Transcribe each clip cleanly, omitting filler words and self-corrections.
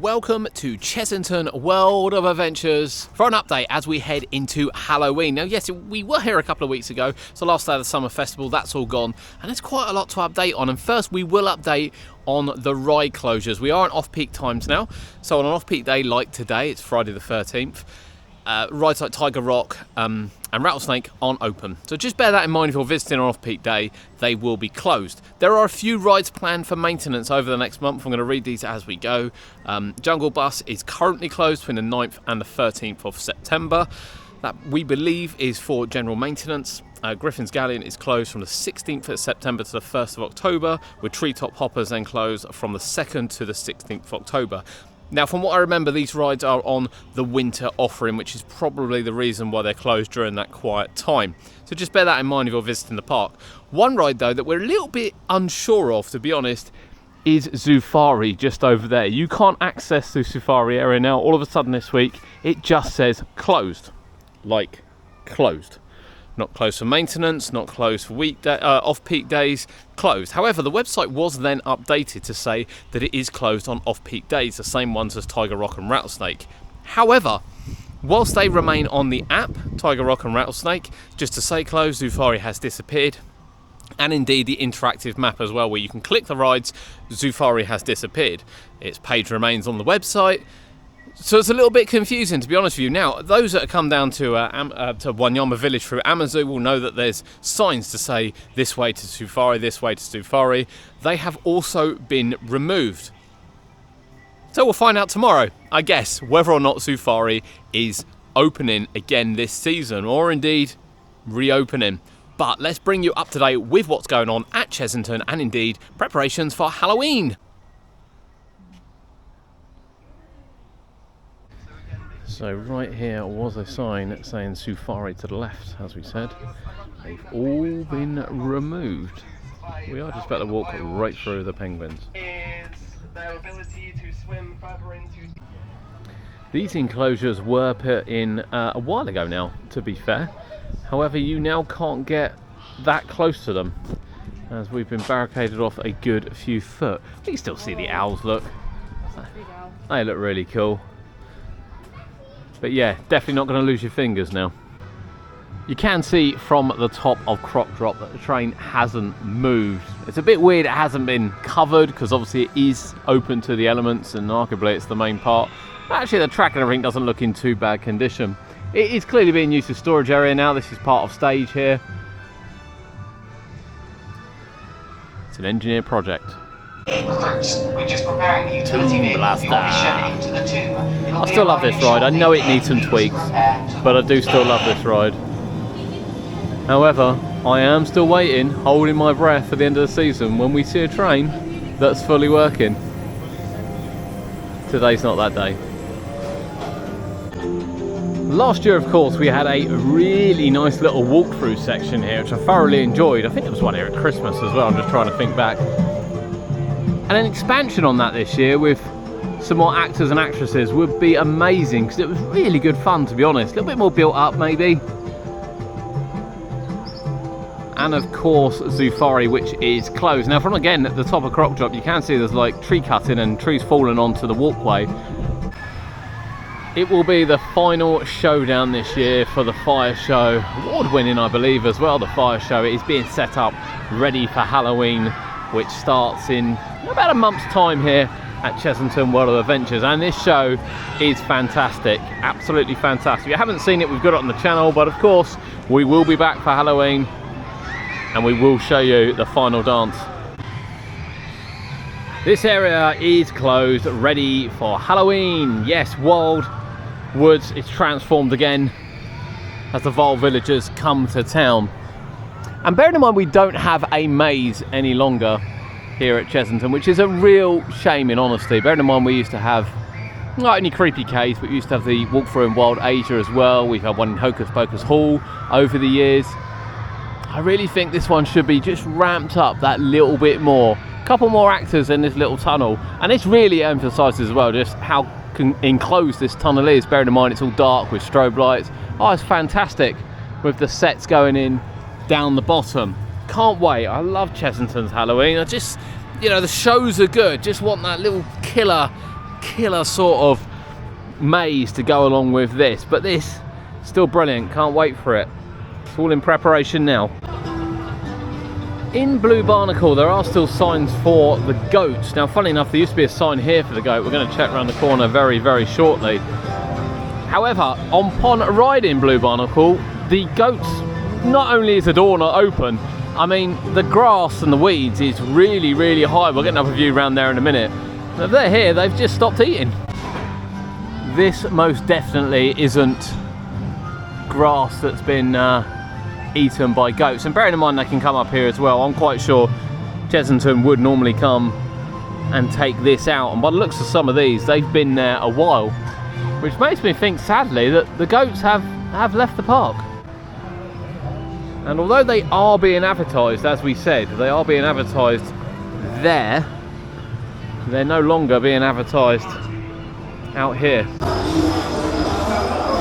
welcome to Chessington World of Adventures for an update as we head into Halloween. Now yes, we were here a couple of weeks ago, so last day of the summer festival, that's all gone, and there's quite a lot to update on. And first we will update on the ride closures. We are on off-peak times now, so on an off-peak day like today, it's Friday the 13th, rides like Tiger Rock and Rattlesnake aren't open. So just bear that in mind if you're visiting on off-peak day, they will be closed. There are a few rides planned for maintenance over the next month. I'm going to read these as we go. Jungle Bus is currently closed between the 9th and the 13th of September. That we believe is for general maintenance. Griffin's Galleon is closed from the 16th of September to the 1st of October, with Treetop Hoppers then closed from the 2nd to the 16th of October. Now, from what I remember, these rides are on the winter offering, which is probably the reason why they're closed during that quiet time. So just bear that in mind if you're visiting the park. One ride, though, that we're a little bit unsure of, to be honest, is ZUFARI, just over there. You can't access the ZUFARI area now. All of a sudden this week, it just says closed. Like, closed. Not closed for maintenance, not closed for off-peak days, closed. However, the website was then updated to say that it is closed on off-peak days, the same ones as Tiger Rock and Rattlesnake. However, whilst they remain on the app, Tiger Rock and Rattlesnake, just to say closed, ZUFARI has disappeared. And indeed the interactive map as well, where you can click the rides, ZUFARI has disappeared. Its page remains on the website. So it's a little bit confusing, to be honest with you. Now, those that have come down to Wanyama Village through Amazoo will know that there's signs to say this way to ZUFARI, this way to ZUFARI. They have also been removed. So we'll find out tomorrow, I guess, whether or not ZUFARI is opening again this season, or indeed reopening. But let's bring you up to date with what's going on at Chessington and indeed preparations for Halloween. So right here was a sign saying ZUFARI to the left, as we said. They've all been removed. We are just about to walk right through the penguins. These enclosures were put in a while ago now, to be fair. However, you now can't get that close to them, as we've been barricaded off a good few foot. You can still see the owls, look. They look really cool. But yeah, definitely not going to lose your fingers now. You can see from the top of Croc Drop that the train hasn't moved. It's a bit weird it hasn't been covered, because obviously it is open to the elements and arguably it's the main part. Actually, the track and everything doesn't look in too bad condition. It is clearly being used as storage area now. This is part of stage here. It's an engineer project. We're just preparing the utility vehicle for your mission into the tomb. I still love this ride. I know it needs some tweaks, but I do still love this ride. However, I am still waiting, holding my breath for the end of the season when we see a train that's fully working. Today's not that day. Last year, of course, we had a really nice little walkthrough section here, which I thoroughly enjoyed. I think there was one here at Christmas as well. I'm just trying to think back. And an expansion on that this year with some more actors and actresses would be amazing, because it was really good fun, to be honest. A little bit more built up, maybe. And of course, ZUFARI, which is closed. Now, from again at the top of Croc Drop, you can see there's like tree cutting and trees falling onto the walkway. It will be the final showdown this year for the fire show. Award-winning, I believe, as well, the fire show. It is being set up ready for Halloween, which starts in about a month's time here at Chessington World of Adventures, and this show is fantastic, absolutely fantastic. If you haven't seen it, we've got it on the channel, but of course we will be back for Halloween and we will show you the final dance. This area is closed, ready for Halloween. Yes, Wild Woods is transformed again as the Vile villagers come to town. And bearing in mind we don't have a maze any longer here at Chessington, which is a real shame in honesty. Bearing in mind we used to have not only Creepy Caves, but we used to have the walkthrough in Wild Asia as well. We've had one in Hocus Pocus Hall over the years. I really think this one should be just ramped up that little bit more. A couple more actors in this little tunnel, and this really emphasises as well just how enclosed this tunnel is. Bearing in mind it's all dark with strobe lights. Oh, it's fantastic with the sets going in down the bottom. Can't wait. I love Chessington's Halloween. I just, you know, the shows are good. Just want that little killer killer sort of maze to go along with this, but this still brilliant. Can't wait for it. It's all in preparation now. In Blue Barnacle there are still signs for the goats. Now funnily enough, there used to be a sign here for the goat. We're going to check around the corner very shortly. However, upon riding Blue Barnacle, the goats, not only is the door not open, I mean the grass and the weeds is really high. We'll get another view around there in a minute. If they're here, they've just stopped eating. This most definitely isn't grass that's been eaten by goats, and bearing in mind they can come up here as well, I'm quite sure Chessington would normally come and take this out, and by the looks of some of these, they've been there a while, which makes me think sadly that the goats have left the park. And although they are being advertised, as we said, they are being advertised there, they're no longer being advertised out here.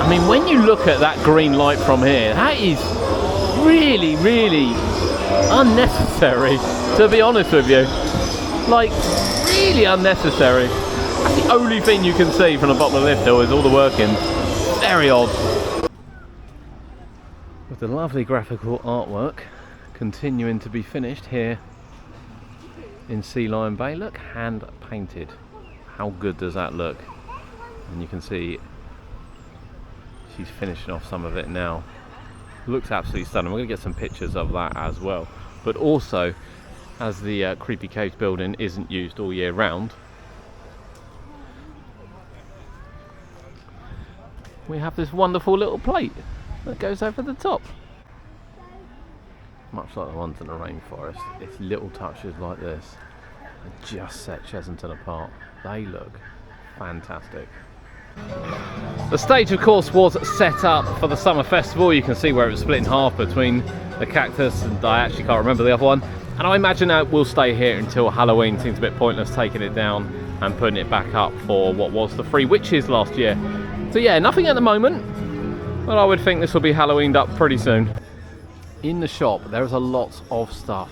I mean, when you look at that green light from here, that is really unnecessary, to be honest with you. Like, really unnecessary. That's the only thing you can see from the bottom of the lift hill is all the workings. Very odd. With the lovely graphical artwork continuing to be finished here in Sea Lion Bay. Look, hand painted. How good does that look? And you can see she's finishing off some of it now. Looks absolutely stunning. We're going to get some pictures of that as well. But also, as the Creepy Caves building isn't used all year round, we have this wonderful little plate that goes over the top. Much like the ones in the rainforest, it's little touches like this that just set Chessington apart. They look fantastic. The stage, of course, was set up for the summer festival. You can see where it was split in half between the cactus, and I actually can't remember the other one. And I imagine that will stay here until Halloween. Seems a bit pointless taking it down and putting it back up for what was the Three Witches last year. So yeah, nothing at the moment, but I would think this will be Halloweened up pretty soon. In the shop, there is a lot of stuff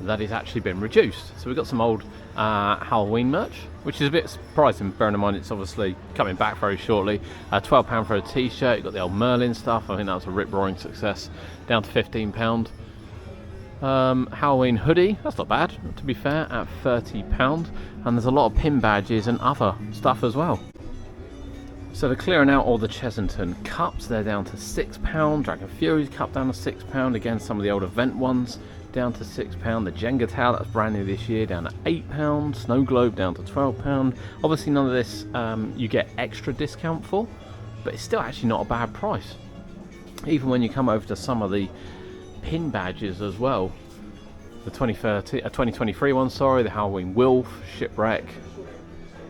that has actually been reduced. So we've got some old HowlOween merch, which is a bit surprising, bearing in mind it's obviously coming back very shortly. £12 for a t-shirt. You've got the old Merlin stuff. I think that was a rip-roaring success, down to £15. HowlOween hoodie, that's not bad, to be fair, at £30. And there's a lot of pin badges and other stuff as well. So they're clearing out all the Chessington cups. They're down to £6. Dragon Fury's cup down to £6. Again, some of the old event ones down to £6. The Jenga towel, that's brand new this year, down to £8. Snow globe down to £12. Obviously none of this you get extra discount for, but it's still actually not a bad price. Even when you come over to some of the pin badges as well. The 2023 one, sorry, the HowlOween Wolf, Shipwreck,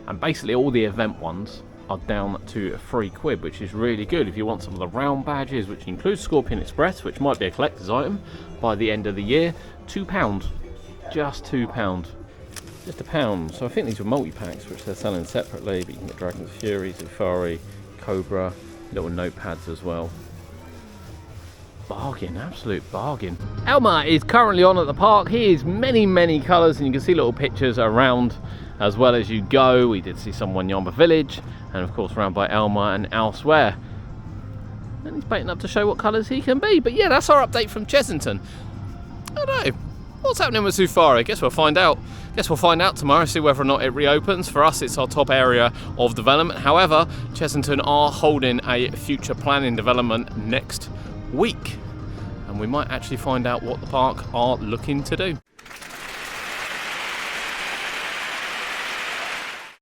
and basically all the event ones are down to £3, which is really good. If you want some of the round badges, which includes Scorpion Express, which might be a collector's item by the end of the year, £2. Just £2. Just £1. So I think these were multi-packs, which they're selling separately, but you can get Dragon's Fury, ZUFARI, Cobra, little notepads as well. Bargain, absolute bargain. Elmer is currently on at the park. He is many colours, and you can see little pictures around as well as you go. We did see some Wanyamba Village, and of course around by Elmer and elsewhere. And he's baiting up to show what colours he can be. But yeah, that's our update from Chessington. I don't know. What's happening with ZUFARI? Guess we'll find out. Guess we'll find out tomorrow, see whether or not it reopens. For us, it's our top area of development. However, Chessington are holding a future planning development next week, and we might actually find out what the park are looking to do.